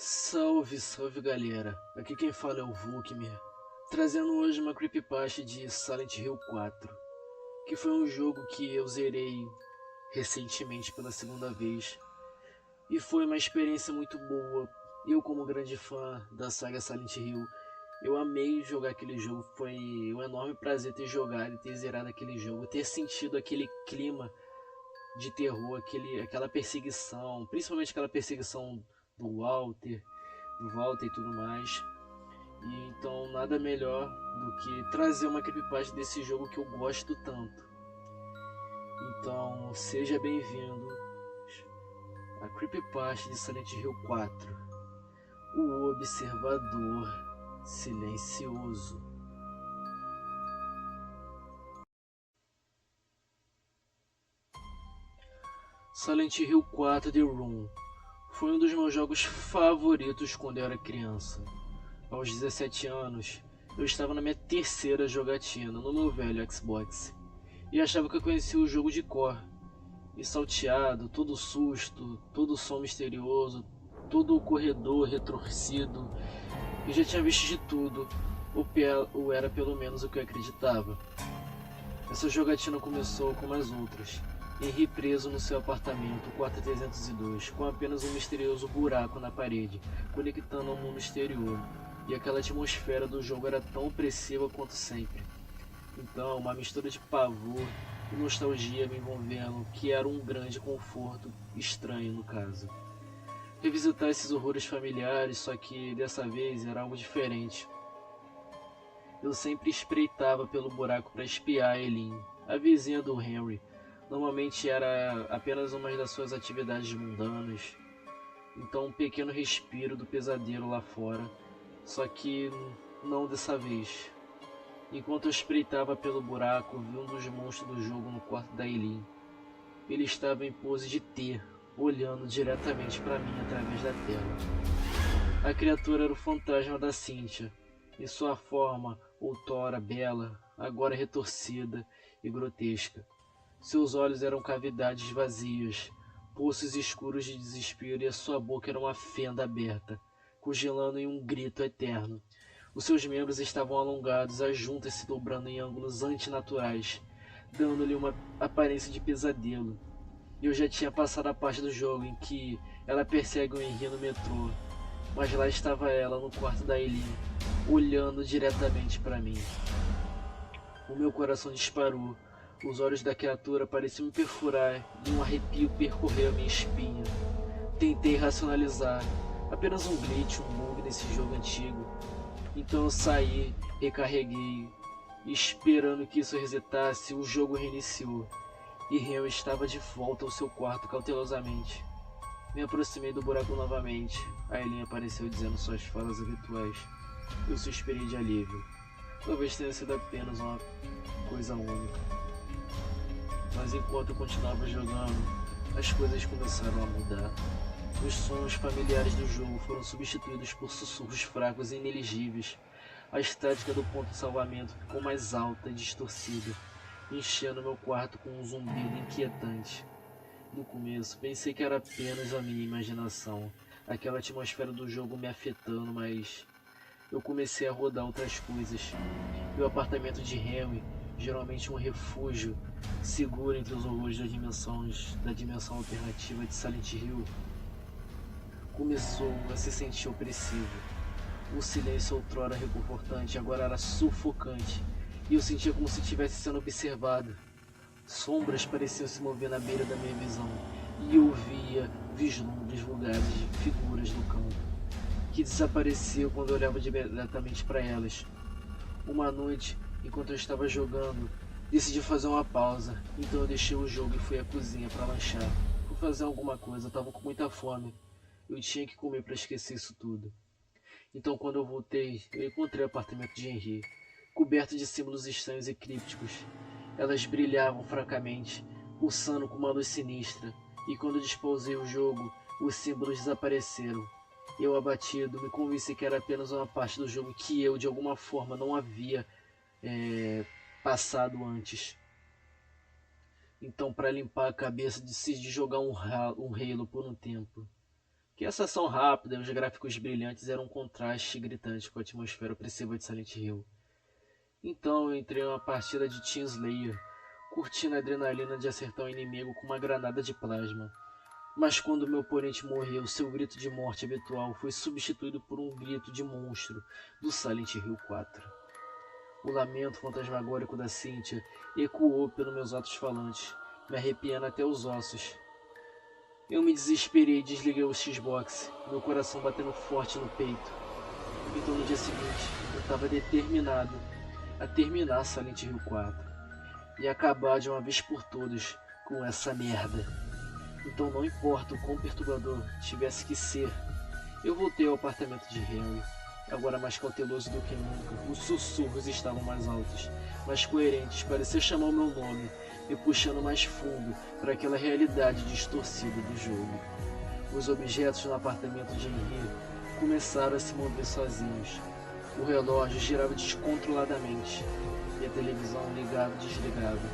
Salve, salve galera, aqui quem fala é o Vulkmer, trazendo hoje uma creepypasta de Silent Hill 4, que foi um jogo que eu zerei recentemente pela segunda vez, e foi uma experiência muito boa. Eu, como grande fã da saga Silent Hill, eu amei jogar aquele jogo, foi um enorme prazer ter jogado e ter zerado aquele jogo, ter sentido aquele clima de terror, aquela perseguição, principalmente aquela perseguição do Walter, do Walter e tudo mais. E então nada melhor do que trazer uma creepypasta desse jogo que eu gosto tanto. Então seja bem-vindo a creepypasta de Silent Hill 4, o Observador Silencioso. Silent Hill 4 The Room foi um dos meus jogos favoritos quando eu era criança. Aos 17 anos, eu estava na minha terceira jogatina no meu velho Xbox e achava que eu conhecia o jogo de cor. E salteado, todo susto, todo som misterioso, todo o corredor retorcido, eu já tinha visto de tudo, ou era pelo menos o que eu acreditava. Essa jogatina começou como as outras. Henry preso no seu apartamento 4302, com apenas um misterioso buraco na parede, conectando ao mundo exterior, e aquela atmosfera do jogo era tão opressiva quanto sempre. Então, uma mistura de pavor e nostalgia me envolvendo, que era um grande conforto, estranho no caso. Revisitar esses horrores familiares, só que dessa vez era algo diferente. Eu sempre espreitava pelo buraco para espiar a Eileen, a vizinha do Henry. Normalmente era apenas uma das suas atividades mundanas, então um pequeno respiro do pesadelo lá fora, só que não dessa vez. Enquanto eu espreitava pelo buraco, vi um dos monstros do jogo no quarto da Eileen. Ele estava em pose de T, olhando diretamente para mim através da tela. A criatura era o fantasma da Cynthia, e sua forma, outrora bela, agora retorcida e grotesca. Seus olhos eram cavidades vazias, poços escuros de desespero, e a sua boca era uma fenda aberta, congelando em um grito eterno. Os seus membros estavam alongados, as juntas se dobrando em ângulos antinaturais, dando-lhe uma aparência de pesadelo. E eu já tinha passado a parte do jogo em que ela persegue o Henry no metrô, mas lá estava ela no quarto da Eileen, olhando diretamente para mim. O meu coração disparou. Os olhos da criatura pareciam me perfurar e um arrepio percorreu a minha espinha. Tentei racionalizar. Apenas um glitch, um bug nesse jogo antigo. Então eu saí, recarreguei, e esperando que isso resetasse, o jogo reiniciou. E Henry estava de volta ao seu quarto cautelosamente. Me aproximei do buraco novamente. A Eileen apareceu dizendo suas falas habituais. Eu suspirei de alívio. Talvez tenha sido apenas uma coisa única. Mas enquanto eu continuava jogando, as coisas começaram a mudar. Os sons familiares do jogo foram substituídos por sussurros fracos e ineligíveis. A estática do ponto de salvamento ficou mais alta e distorcida, enchendo meu quarto com um zumbido inquietante. No começo, pensei que era apenas a minha imaginação, aquela atmosfera do jogo me afetando, mas eu comecei a rodar outras coisas. E o apartamento de Henry, geralmente um refúgio seguro entre os horrores da dimensão alternativa de Silent Hill, começou a se sentir opressivo. O silêncio outrora reconfortante agora era sufocante, e eu sentia como se estivesse sendo observado. Sombras pareciam se mover na beira da minha visão, e eu via vislumbres vulgares de figuras no campo, que desapareciam quando eu olhava diretamente para elas. Uma noite, enquanto eu estava jogando, decidi fazer uma pausa, então eu deixei o jogo e fui à cozinha para lanchar. Fui fazer alguma coisa, eu estava com muita fome. Eu tinha que comer para esquecer isso tudo. Então quando eu voltei, eu encontrei o apartamento de Henry, coberto de símbolos estranhos e crípticos. Elas brilhavam fracamente, pulsando com uma luz sinistra, e quando despausei o jogo, os símbolos desapareceram. Eu, abatido, me convenci que era apenas uma parte do jogo que eu, de alguma forma, não havia passado antes. Então, para limpar a cabeça, decidi jogar um Halo por um tempo. que essa ação rápida e os gráficos brilhantes eram um contraste gritante com a atmosfera opressiva de Silent Hill. Então eu entrei em uma partida de Team Slayer, curtindo a adrenalina de acertar o inimigo com uma granada de plasma. Mas quando meu oponente morreu, seu grito de morte habitual foi substituído por um grito de monstro do Silent Hill 4. O lamento fantasmagórico da Cynthia ecoou pelos meus altos-falantes, me arrepiando até os ossos. Eu me desesperei e desliguei o Xbox, meu coração batendo forte no peito. Então no dia seguinte, eu estava determinado a terminar Silent Hill 4 e acabar de uma vez por todas com essa merda. Então não importa o quão perturbador tivesse que ser, eu voltei ao apartamento de Henry. Agora mais cauteloso do que nunca, os sussurros estavam mais altos, mais coerentes, parecia chamar o meu nome, me puxando mais fundo para aquela realidade distorcida do jogo. Os objetos no apartamento de Henry começaram a se mover sozinhos. O relógio girava descontroladamente e a televisão ligava e desligava,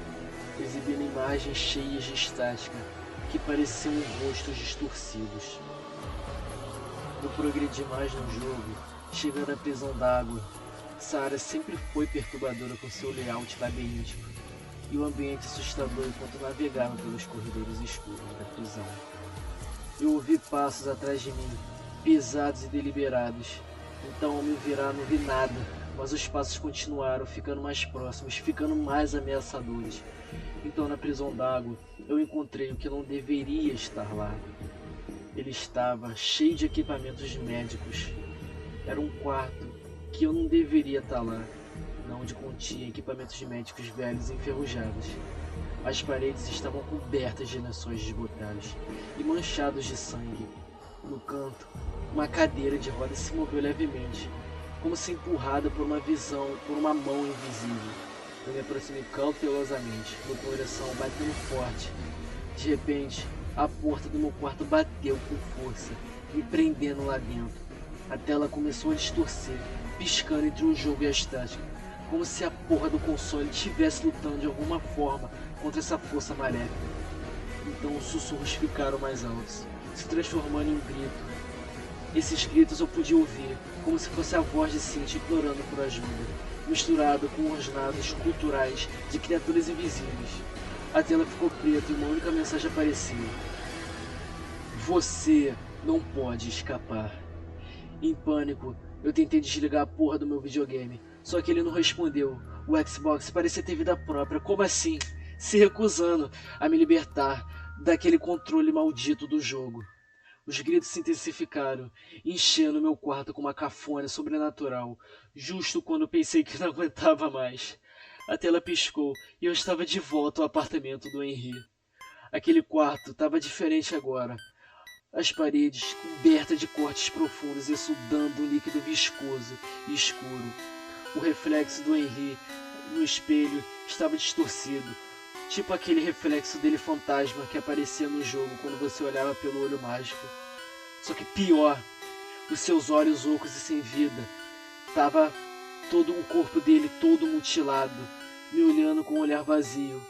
exibindo imagens cheias de estática que pareciam rostos distorcidos. Eu progredi mais no jogo, chegando à prisão d'água. Essa área sempre foi perturbadora com seu layout labiríntico e o ambiente assustador enquanto navegava pelos corredores escuros da prisão. Eu ouvi passos atrás de mim, pesados e deliberados. Então ao me virar não vi nada, mas os passos continuaram, ficando mais próximos, ficando mais ameaçadores. Então na prisão d'água eu encontrei o que não deveria estar lá. Ele estava cheio de equipamentos médicos. Era um quarto que eu não deveria estar lá, onde continha equipamentos médicos velhos e enferrujados. As paredes estavam cobertas de lençóis desbotados e manchados de sangue. No canto, uma cadeira de rodas se moveu levemente, como se empurrada por uma mão invisível. Eu me aproximei cautelosamente, meu coração batendo forte. De repente, a porta do meu quarto bateu com força, me prendendo lá dentro. A tela começou a distorcer, piscando entre o jogo e a estática, como se a porra do console estivesse lutando de alguma forma contra essa força maléfica. Então os sussurros ficaram mais altos, se transformando em um grito. Esses gritos eu podia ouvir, como se fosse a voz de Cynthia implorando por ajuda, misturada com ornados culturais de criaturas invisíveis. A tela ficou preta e uma única mensagem apareceu: você não pode escapar. Em pânico, eu tentei desligar a porra do meu videogame, só que ele não respondeu. O Xbox parecia ter vida própria. Como assim? Se recusando a me libertar daquele controle maldito do jogo. Os gritos se intensificaram, enchendo meu quarto com uma cafona sobrenatural, justo quando eu pensei que não aguentava mais. A tela piscou e eu estava de volta ao apartamento do Henry. Aquele quarto estava diferente agora. As paredes cobertas de cortes profundos exudando um líquido viscoso e escuro. O reflexo do Henry no espelho estava distorcido, tipo aquele reflexo dele fantasma que aparecia no jogo quando você olhava pelo olho mágico. Só que pior, os seus olhos ocos e sem vida. Tava todo o corpo dele todo mutilado, me olhando com um olhar vazio,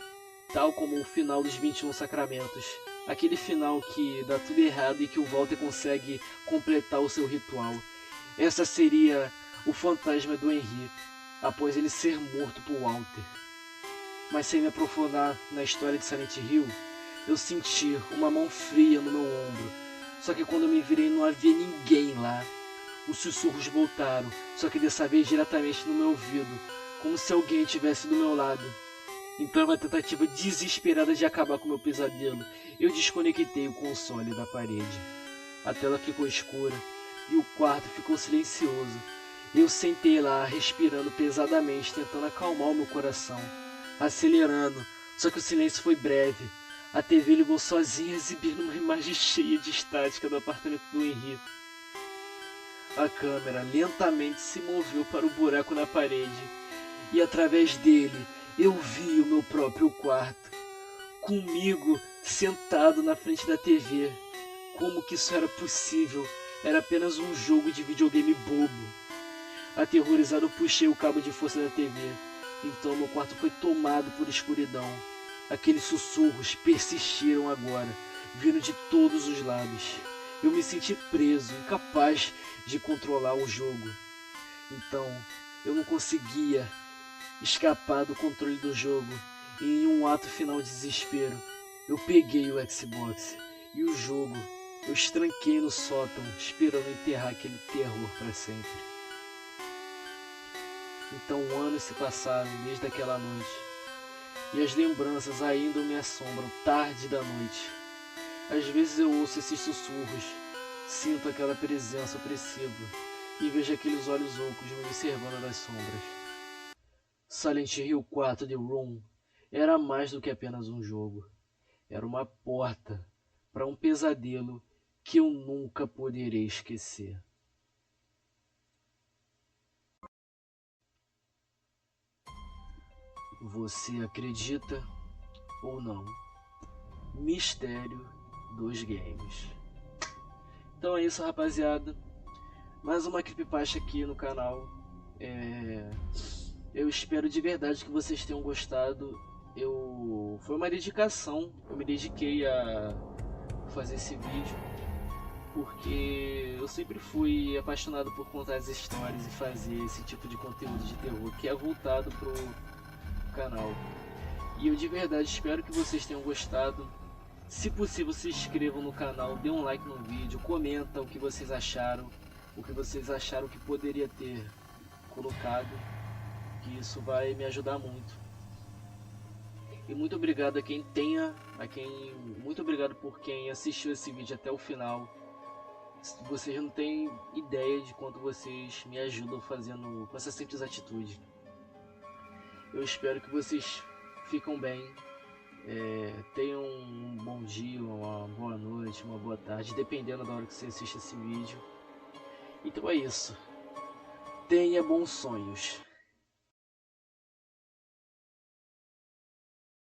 tal como o final dos 21 Sacramentos. Aquele final que dá tudo errado e que o Walter consegue completar o seu ritual. Essa seria o fantasma do Henry, após ele ser morto por Walter. Mas sem me aprofundar na história de Silent Hill, eu senti uma mão fria no meu ombro. Só que quando eu me virei não havia ninguém lá. Os sussurros voltaram, só que dessa vez diretamente no meu ouvido, como se alguém estivesse do meu lado. Então, uma tentativa desesperada de acabar com meu pesadelo, eu desconectei o console da parede. A tela ficou escura e o quarto ficou silencioso. Eu sentei lá, respirando pesadamente, tentando acalmar o meu coração, acelerando, só que o silêncio foi breve. A TV ligou sozinha, exibindo uma imagem cheia de estática do apartamento do Henry. A câmera lentamente se moveu para o buraco na parede, e através dele eu vi o meu próprio quarto, comigo sentado na frente da TV. Como que isso era possível? Era apenas um jogo de videogame bobo. Aterrorizado, eu puxei o cabo de força da TV. Então meu quarto foi tomado por escuridão. Aqueles sussurros persistiram agora, vindo de todos os lados. Eu me senti preso, incapaz de controlar o jogo. Então, eu não conseguia escapar do controle do jogo. E em um ato final de desespero, eu peguei o Xbox e o jogo eu estranquei no sótão, esperando enterrar aquele terror para sempre. Então anos se passaram desde aquela noite, e as lembranças ainda me assombram tarde da noite. Às vezes eu ouço esses sussurros, sinto aquela presença opressiva e vejo aqueles olhos ocos me observando das sombras. Silent Hill 4 The Room era mais do que apenas um jogo. Era uma porta para um pesadelo que eu nunca poderei esquecer. Você acredita ou não? Mistério dos games. Então é isso, rapaziada. Mais uma creepypasta aqui no canal. Eu espero de verdade que vocês tenham gostado. Foi uma dedicação. Eu me dediquei a fazer esse vídeo porque eu sempre fui apaixonado por contar as histórias e fazer esse tipo de conteúdo de terror que é voltado pro canal. E eu de verdade espero que vocês tenham gostado. Se possível, se inscrevam no canal, dê um like no vídeo, comenta o que vocês acharam, que poderia ter colocado, que isso vai me ajudar muito. E muito obrigado muito obrigado por quem assistiu esse vídeo até o final. Vocês não têm ideia de quanto vocês me ajudam fazendo com essa simples atitude. Eu espero que vocês fiquem bem. Tenham um bom dia, uma boa noite, uma boa tarde, dependendo da hora que você assiste esse vídeo. Então é isso. Tenha bons sonhos.